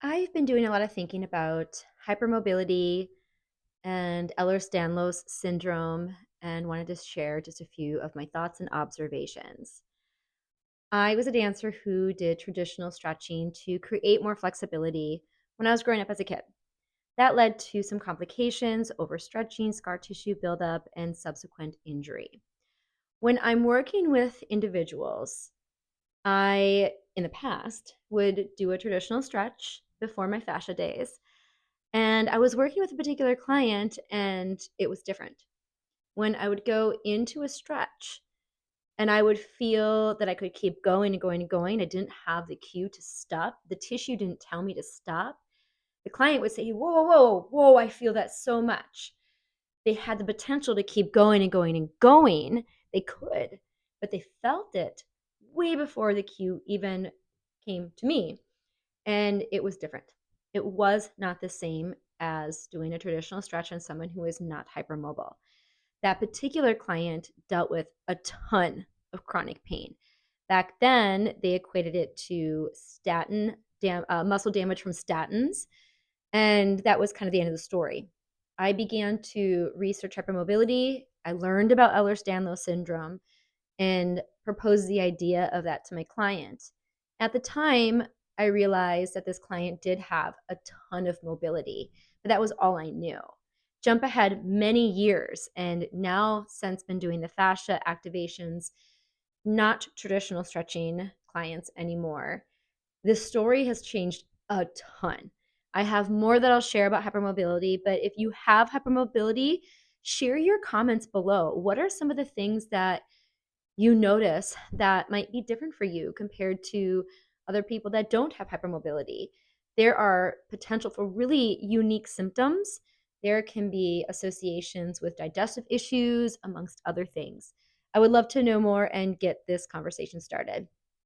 I've been doing a lot of thinking about hypermobility and Ehlers-Danlos syndrome and wanted to share just a few of my thoughts and observations. I was a dancer who did traditional stretching to create more flexibility when I was growing up as a kid. That led to some complications, overstretching, scar tissue buildup, and subsequent injury. When I'm working with individuals, I, in the past, would do a traditional stretch before my fascia days. And I was working with a particular client, and it was different. When I would go into a stretch and I would feel that I could keep going and going and going, I didn't have the cue to stop. The tissue didn't tell me to stop. The client would say, "Whoa, whoa, whoa, I feel that so much." They had the potential to keep going and going and going. They could, but they felt it way before the cue even came to me. And it was different. It was not the same as doing a traditional stretch on someone who is not hypermobile. That particular client dealt with a ton of chronic pain. Back then, they equated it to muscle damage from statins, and that was kind of the end of the story. I began to research hypermobility. I learned about Ehlers-Danlos syndrome and proposed the idea of that to my client. At the time, I realized that this client did have a ton of mobility, but that was all I knew. Jump ahead many years, and now since been doing the fascia activations, not traditional stretching clients anymore. This story has changed a ton. I have more that I'll share about hypermobility, but if you have hypermobility, share your comments below. What are some of the things that you notice that might be different for you compared to other people that don't have hypermobility? There are potential for really unique symptoms. There can be associations with digestive issues, amongst other things. I would love to know more and get this conversation started.